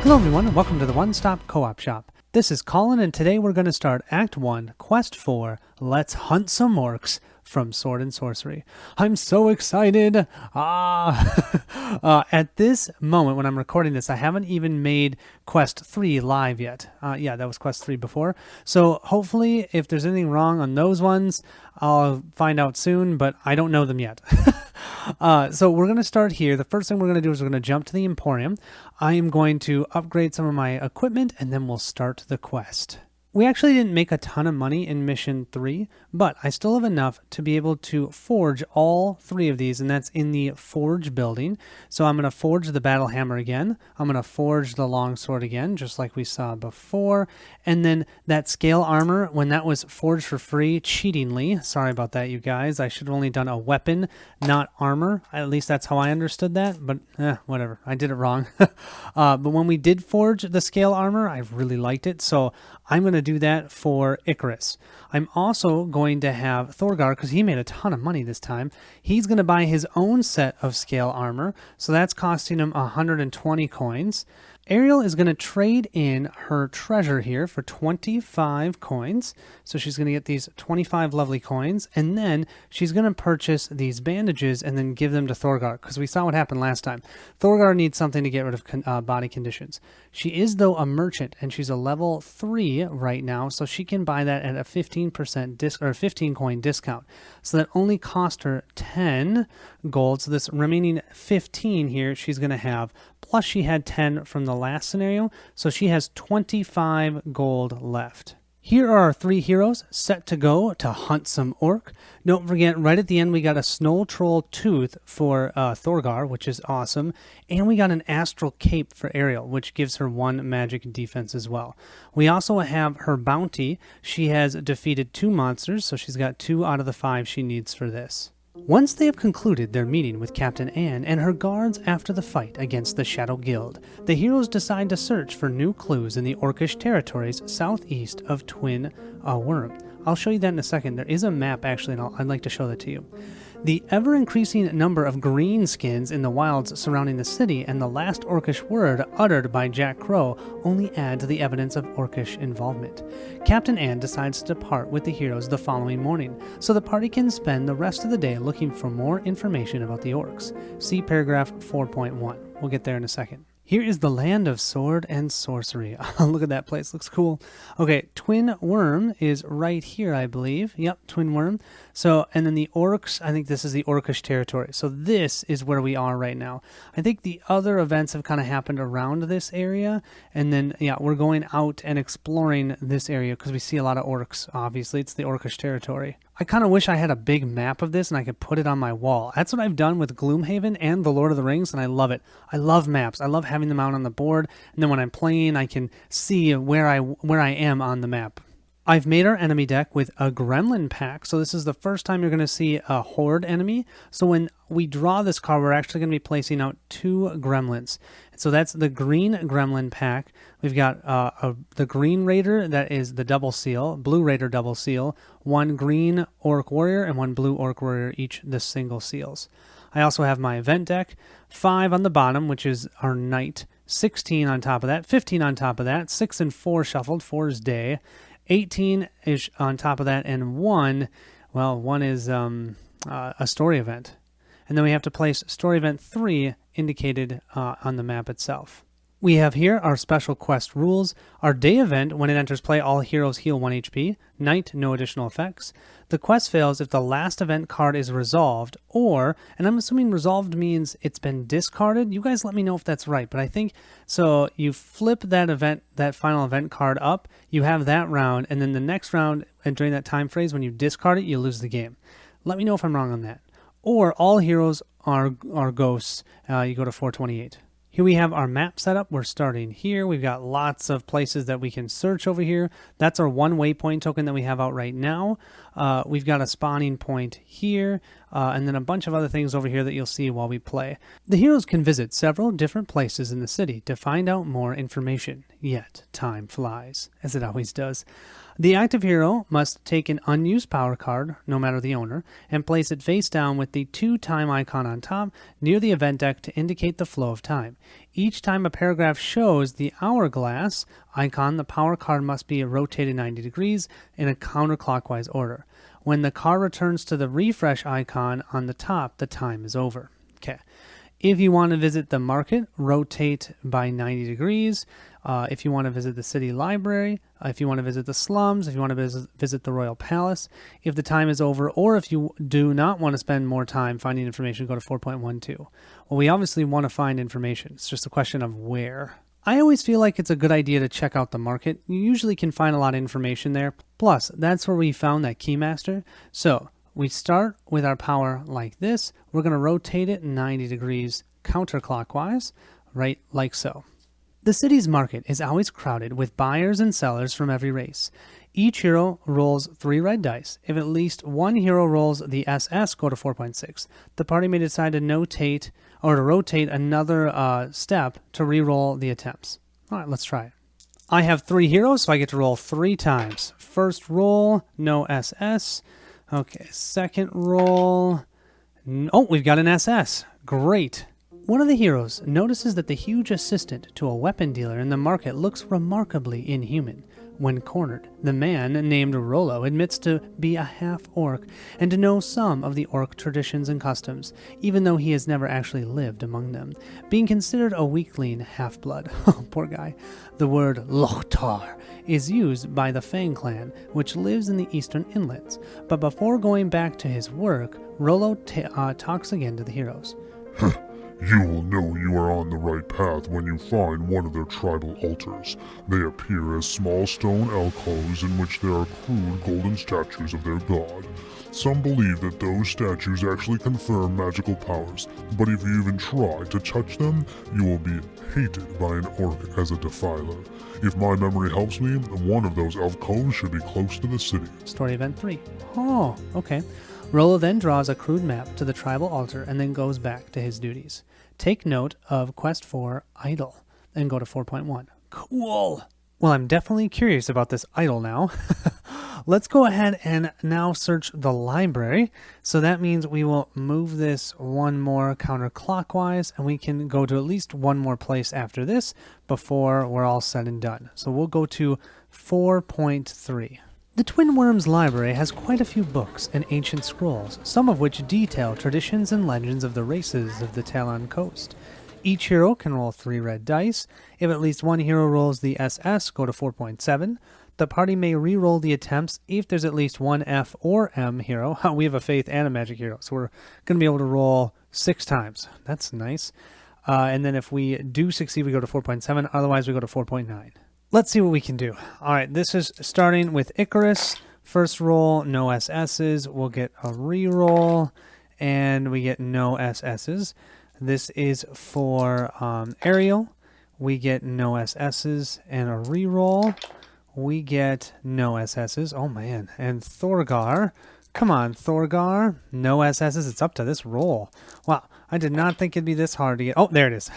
Hello everyone and welcome to the One Stop Co-op Shop. This is Colin and today we're going to start Act 1, Quest 4, Let's Hunt Some Orcs from Sword and Sorcery. I'm so excited! At this moment when I'm recording this, I haven't even made Quest 3 live yet. Yeah, that was Quest 3 before. So hopefully if there's anything wrong on those ones, I'll find out soon, but I don't know them yet. So we're going to start here. The first thing we're going to do is we're going to jump to the Emporium. I am going to upgrade some of my equipment and then we'll start the quest. We actually didn't make a ton of money in Mission 3, but I still have enough to be able to forge all 3 of these, and that's in the Forge building. So I'm going to forge the Battle Hammer again. I'm going to forge the Longsword again, just like we saw before. And then that Scale Armor, when that was forged for free, cheatingly, sorry about that, you guys. I should have only done a weapon, not armor. At least that's how I understood that, but whatever. I did it wrong. But when we did forge the Scale Armor, I really liked it, so I'm going to do that for Icarus. I'm also going to have Thorgar, because he made a ton of money this time. He's going to buy his own set of scale armor, so that's costing him 120 coins. Ariel is going to trade in her treasure here for 25 coins. So she's going to get these 25 lovely coins, and then she's going to purchase these bandages and then give them to Thorgar, because we saw what happened last time. Thorgar needs something to get rid of body conditions. She is, though, a merchant, and she's a level 3 right now, so she can buy that at a 15% 15 coin discount. So that only cost her 10 gold. So this remaining 15 here she's going to have, plus she had 10 from the last scenario, so she has 25 gold left. Here are our 3 heroes set to go to hunt some orc. Don't forget, right at the end we got a Snow Troll Tooth for Thorgar, which is awesome, and we got an Astral Cape for Ariel, which gives her 1 magic defense as well. We also have her bounty. She has defeated 2 monsters, so she's got 2 out of the 5 she needs for this. Once they have concluded their meeting with Captain Anne and her guards after the fight against the Shadow Guild, the heroes decide to search for new clues in the Orcish territories southeast of Twin Worm. I'll show you that in a second. There is a map actually, and I'd like to show that to you. The ever-increasing number of green skins in the wilds surrounding the city and the last Orcish word uttered by Jack Crow only add to the evidence of Orcish involvement. Captain Anne decides to depart with the heroes the following morning, so the party can spend the rest of the day looking for more information about the orcs. See paragraph 4.1. We'll get there in a second. Here is the land of sword and sorcery. Look at that place, looks cool. Okay, Twin Worm is right here, I believe. Yep, Twin Worm. So, and then the orcs, I think this is the Orcish territory. So this is where we are right now. I think the other events have kind of happened around this area. And then, yeah, we're going out and exploring this area because we see a lot of orcs, obviously. It's the Orcish territory. I kind of wish I had a big map of this and I could put it on my wall. That's what I've done with Gloomhaven and The Lord of the Rings, and I love it. I love maps. I love having them out on the board, and then when I'm playing, I can see where I am on the map. I've made our enemy deck with a gremlin pack, so this is the first time you're going to see a horde enemy. So when we draw this card, we're actually going to be placing out 2 gremlins. So that's the green gremlin pack. We've got the green raider, that is the double seal, blue raider double seal, 1 green orc warrior and 1 blue orc warrior, each the single seals. I also have my event deck, 5 on the bottom, which is our knight, 16 on top of that, 15 on top of that, 6 and 4 shuffled, 4 is day, 18 is on top of that, and 1 is a story event. And then we have to place story event 3 indicated on the map itself. We have here our special quest rules. Our day event, when it enters play, all heroes heal 1 HP. Night, no additional effects. The quest fails if the last event card is resolved, or, and I'm assuming resolved means it's been discarded. You guys let me know if that's right, but I think, so you flip that final event card up, you have that round, and then the next round, and during that time phrase, when you discard it, you lose the game. Let me know if I'm wrong on that. Or all heroes are ghosts. You go to 428. Here we have our map setup. We're starting here. We've got lots of places that we can search over here. That's our 1 waypoint token that we have out right now. We've got a spawning point here, and then a bunch of other things over here that you'll see while we play. The heroes can visit several different places in the city to find out more information. Yet, time flies, as it always does. The active hero must take an unused power card, no matter the owner, and place it face down with the 2 time icon on top near the event deck to indicate the flow of time. Each time a paragraph shows the hourglass icon, the power card must be rotated 90 degrees in a counterclockwise order. When the card returns to the refresh icon on the top, the time is over. Okay. If you want to visit the market, rotate by 90 degrees. If you want to visit the city library, if you want to visit the slums, if you want to visit the royal palace, if the time is over, or if you do not want to spend more time finding information, go to 4.12. Well, we obviously want to find information. It's just a question of where. I always feel like it's a good idea to check out the market. You usually can find a lot of information there. Plus, that's where we found that keymaster. So we start with our power like this. We're going to rotate it 90 degrees counterclockwise, right like so. The city's market is always crowded with buyers and sellers from every race. Each hero rolls 3 red dice. If at least one hero rolls the SS, go to 4.6. The party may decide to notate or to rotate another step to re-roll the attempts. All right, let's try it. I have 3 heroes, so I get to roll 3 times. First roll, no SS. Okay, second roll. Oh, we've got an SS. Great. One of the heroes notices that the huge assistant to a weapon dealer in the market looks remarkably inhuman. When cornered, the man named Rollo admits to be a half-orc and to know some of the orc traditions and customs, even though he has never actually lived among them, being considered a weakling half-blood. Oh, poor guy. The word Lochtar is used by the Fang clan, which lives in the eastern inlands. But before going back to his work, Rollo talks again to the heroes. You will know you are on the right path when you find one of their tribal altars. They appear as small stone alcoves in which there are crude golden statues of their god. Some believe that those statues actually confer magical powers, but if you even try to touch them, you will be hated by an orc as a defiler. If my memory helps me, one of those alcoves should be close to the city. Story event 3. Oh, okay. Rollo then draws a crude map to the tribal altar and then goes back to his duties. Take note of Quest 4 Idol and go to 4.1. Cool! Well, I'm definitely curious about this idol now. Let's go ahead and now search the library. So that means we will move this one more counterclockwise, and we can go to at least one more place after this before we're all said and done. So we'll go to 4.3. The Twin Worms library has quite a few books and ancient scrolls, some of which detail traditions and legends of the races of the Talon coast. Each hero can roll 3 red dice. If at least one hero rolls the SS, go to 4.7. The party may re-roll the attempts if there's at least one F or M hero. We have a Faith and a Magic hero, so we're going to be able to roll 6 times. That's nice. And then if we do succeed, we go to 4.7. Otherwise, we go to 4.9. Let's see what we can do. All right, this is starting with Icarus. First roll, no SS's. We'll get a re-roll, and we get no SS's. This is for Ariel. We get no SS's and a re-roll. We get no SS's. Oh, man. And Thorgar. Come on, Thorgar. No SS's. It's up to this roll. Wow, I did not think it'd be this hard to get. Oh, there it is.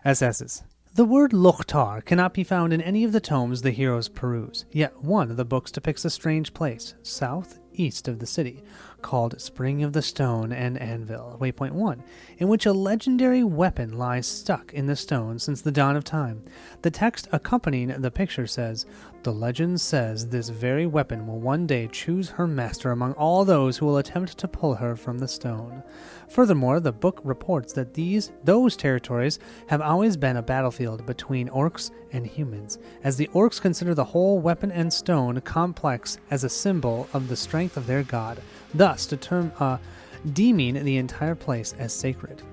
SS's. The word Lochtar cannot be found in any of the tomes the heroes peruse, yet one of the books depicts a strange place, southeast of the city, called Spring of the Stone and Anvil, waypoint 1, in which a legendary weapon lies stuck in the stone since the dawn of time. The text accompanying the picture says, "The legend says this very weapon will one day choose her master among all those who will attempt to pull her from the stone." Furthermore, the book reports that those territories have always been a battlefield between orcs and humans, as the orcs consider the whole weapon and stone complex as a symbol of the strength of their god, thus deeming the entire place as sacred.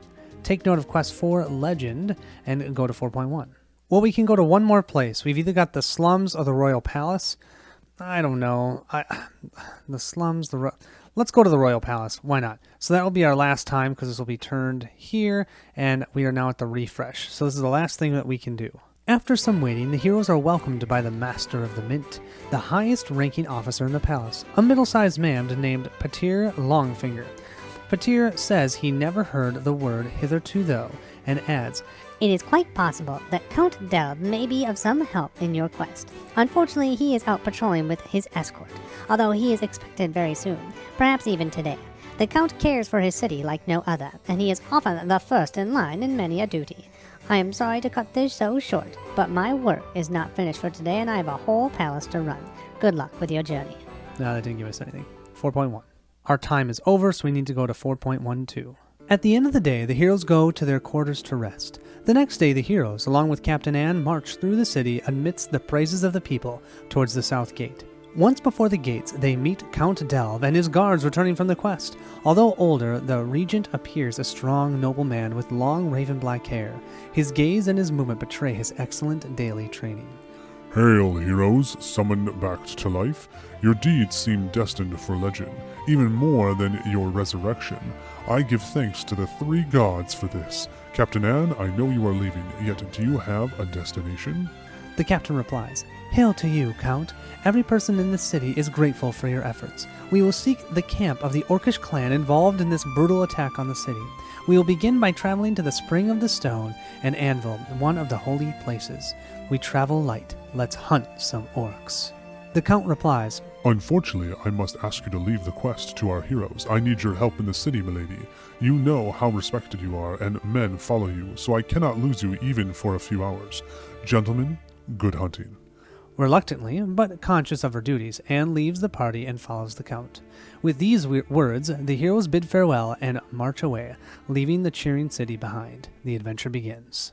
Take note of Quest 4 Legend and go to 4.1. Well, we can go to one more place. We've either got the slums or the royal palace. I don't know. The slums, let's go to the royal palace. Why not? So that will be our last time because this will be turned here, and we are now at the refresh. So this is the last thing that we can do. After some waiting, the heroes are welcomed by the Master of the Mint, the highest-ranking officer in the palace, a middle-sized man named Patir Longfinger. Patir says he never heard the word hitherto though, and adds, "It is quite possible that Count Delb may be of some help in your quest. Unfortunately, he is out patrolling with his escort, although he is expected very soon, perhaps even today. The Count cares for his city like no other, and he is often the first in line in many a duty. I am sorry to cut this so short, but my work is not finished for today and I have a whole palace to run. Good luck with your journey. No, that didn't give us anything. 4.1. Our time is over, so we need to go to 4.12. At the end of the day, the heroes go to their quarters to rest. The next day, the heroes, along with Captain Ann, march through the city amidst the praises of the people towards the south gate. Once before the gates, they meet Count Delve and his guards returning from the quest. Although older, the regent appears a strong, noble man with long raven-black hair. His gaze and his movement betray his excellent daily training. Hail, heroes, summoned back to life. Your deeds seem destined for legend, even more than your resurrection. I give thanks to the three gods for this. Captain Ann, I know you are leaving, yet do you have a destination? The captain replies, Hail to you, Count. Every person in the city is grateful for your efforts. We will seek the camp of the Orcish clan involved in this brutal attack on the city. We will begin by traveling to the Spring of the Stone and Anvil, one of the holy places. We travel light. Let's hunt some orcs. The Count replies, Unfortunately, I must ask you to leave the quest to our heroes. I need your help in the city, milady. You know how respected you are, and men follow you, so I cannot lose you even for a few hours. Gentlemen, good hunting. Reluctantly, but conscious of her duties, Anne leaves the party and follows the Count. With these words, the heroes bid farewell and march away, leaving the cheering city behind. The adventure begins.